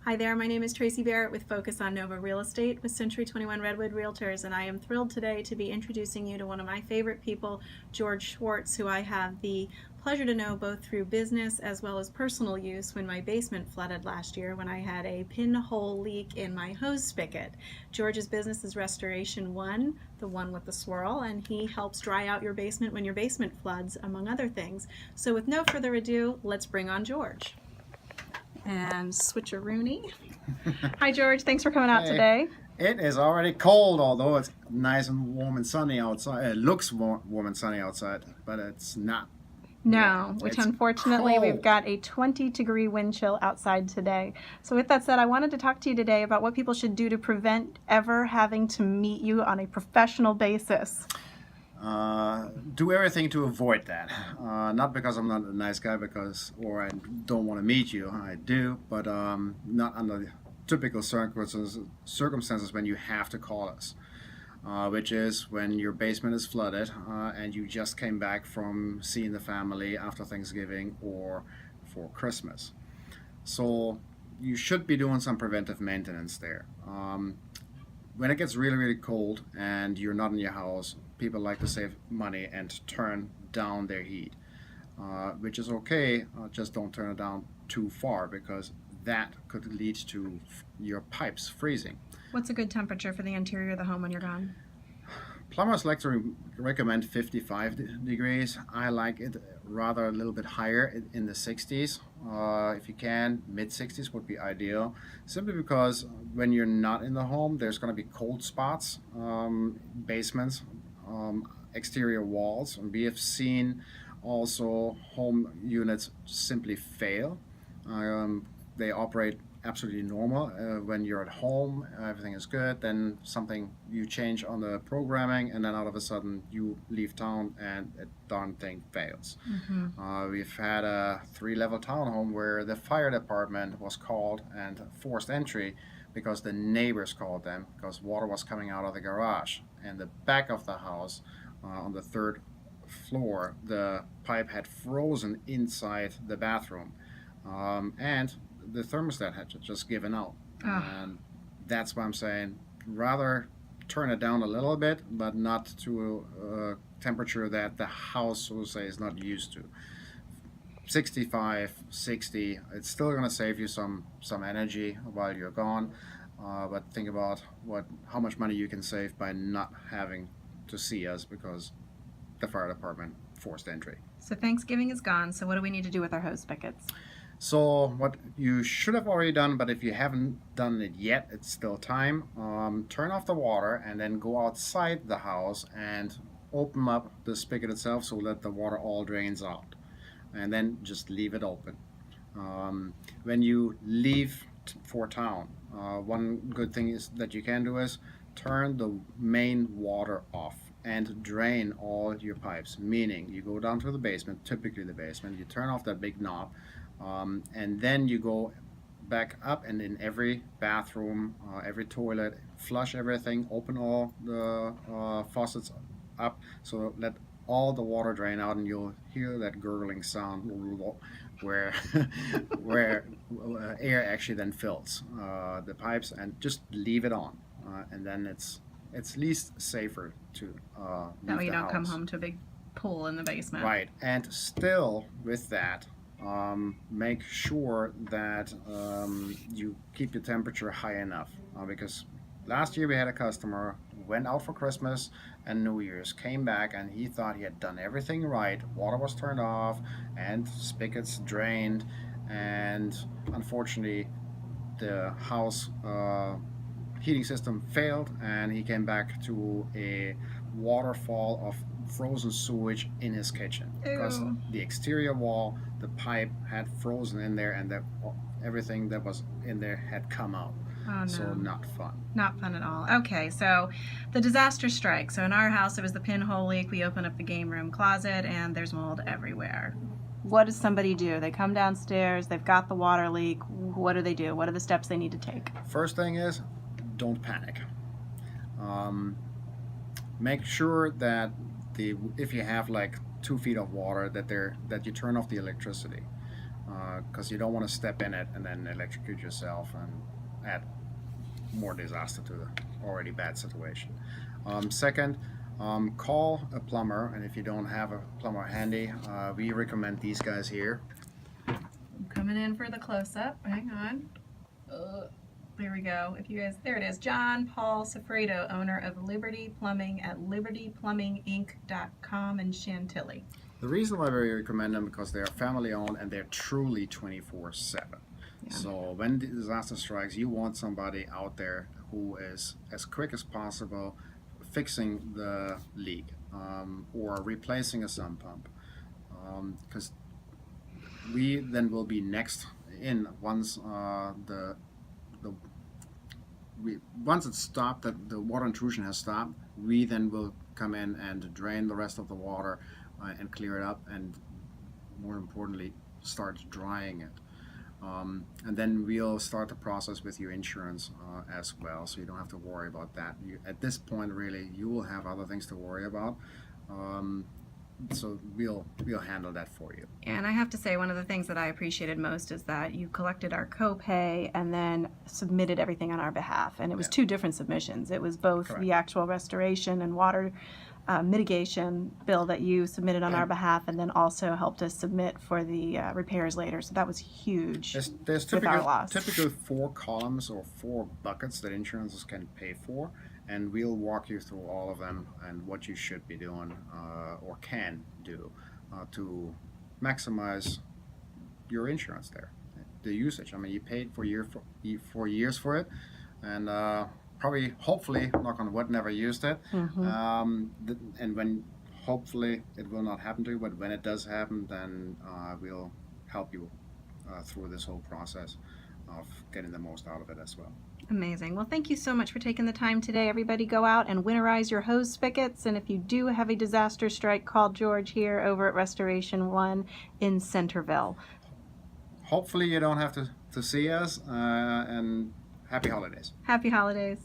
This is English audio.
Hi there, my name is Tracy Barrett with Focus on Nova Real Estate with Century 21 Redwood Realtors, and I am thrilled today to be introducing you to one of my favorite people, George Schwartz, who I have the pleasure to know both through business as well as personal use when my basement flooded last year when I had a pinhole leak in my hose spigot. George's business is Restoration One, the one with the swirl, and he helps dry out your basement when your basement floods, among other things. So with no further ado, let's bring on George. And switcheroony. Hi George, thanks for coming out Hey, today. it is already cold, although it's nice and warm and sunny outside. It looks warm and sunny outside, but it's not. No, which It's unfortunately we've cold. got a 20-degree wind chill outside today. So with that said, I wanted to talk to you today about what people should do to prevent ever having to meet you on a professional basis. Do everything to avoid that. Not because I'm not a nice guy, or I don't want to meet you. I do, but not under typical circumstances when you have to call us. Which is when your basement is flooded and you just came back from seeing the family after Thanksgiving or for Christmas. So you should be doing some preventive maintenance there. When it gets really, really cold and you're not in your house, people like to save money and turn down their heat, which is okay, just don't turn it down too far because that could lead to your pipes freezing. What's a good temperature for the interior of the home when you're gone? Plumbers like to recommend 55 degrees. I like it rather a little bit higher in the 60s. If you can, mid 60s would be ideal. Simply because when you're not in the home, there's going to be cold spots, basements, exterior walls. And we have seen also home units simply fail. They operate absolutely normal. When you're at home, everything is good, then something you change on the programming, and then all of a sudden you leave town and a darn thing fails. We've had a 3-level townhome where the fire department was called and forced entry because the neighbors called them because water was coming out of the garage. And the back of the house, on the 3rd floor, the pipe had frozen inside the bathroom. And the thermostat had just given out. And that's why I'm saying rather turn it down a little bit, but not to a temperature that the house, so to say, is not used to. 65, 60, it's still going to save you some energy while you're gone, but think about how much money you can save by not having to see us because the fire department forced entry. So Thanksgiving is gone, so what do we need to do with our hose spigots? So what you should have already done, but if you haven't done it yet, it's still time. Turn off the water and then go outside the house and open up the spigot itself so that the water all drains out. And then just leave it open. When you leave for town, one good thing is that you can do is turn the main water off and drain all your pipes, meaning you go down to the basement, typically the basement, you turn off that big knob, and then you go back up and in every bathroom, every toilet, flush everything, open all the faucets up so let all the water drain out, and you'll hear that gurgling sound where air actually then fills the pipes, and just leave it on, and then it's least safer to That leave way you the don't come house. home to a big pool in the basement. Right, and still with that, make sure that you keep the temperature high enough because last year we had a customer who went out for Christmas and New Year's, came back, and he thought he had done everything right. Water was turned off and spigots drained, and unfortunately the house heating system failed, and he came back to a waterfall of frozen sewage in his kitchen because Ew. the exterior wall, the pipe had frozen in there, and everything that was in there had come out. Oh no. So not fun. Not fun at all. Okay, so the disaster strikes. So in our house, it was the pinhole leak. We open up the game room closet, and there's mold everywhere. What does somebody do? They come downstairs, they've got the water leak. What do they do? What are the steps they need to take? First thing is, don't panic. Make sure that if you have like 2 feet of water, that you turn off the electricity. because you don't want to step in it and then electrocute yourself and add more disaster to the already bad situation. Second, call a plumber, and if you don't have a plumber handy, we recommend these guys here. I'm coming in for the close-up. Hang on. There we go. If you guys, there it is. John Paul Sofredo, owner of Liberty Plumbing at libertyplumbinginc.com in Chantilly. The reason why we recommend them because they are family owned and they're truly 24/7. Yeah. So when the disaster strikes, you want somebody out there who is as quick as possible fixing the leak or replacing a sump pump, because we then will be next in once once it's stopped, that the water intrusion has stopped. We then will come in and drain the rest of the water and clear it up, and more importantly, start drying it. And then we'll start the process with your insurance as well, so you don't have to worry about that. At this point, really, you will have other things to worry about. So we'll handle that for you. And I have to say, one of the things that I appreciated most is that you collected our copay and then submitted everything on our behalf. And it was two different submissions. It was both Correct. the actual restoration and water mitigation bill that you submitted on our behalf, and then also helped us submit for the repairs later. So that was huge. There's with our loss. typical 4 columns or 4 buckets that insurances can pay for, and we'll walk you through all of them and what you should be doing or can do to maximize your insurance there, the usage. I mean, you paid for years for it, and probably, hopefully, knock on wood, never used it. And when hopefully it will not happen to you, but when it does happen, then we'll help you through this whole process of getting the most out of it as well. Amazing. Well, thank you so much for taking the time today. Everybody go out and winterize your hose spigots. And if you do have a disaster strike, call George here over at Restoration One in Centerville. Hopefully you don't have to see us, and happy holidays. Happy holidays.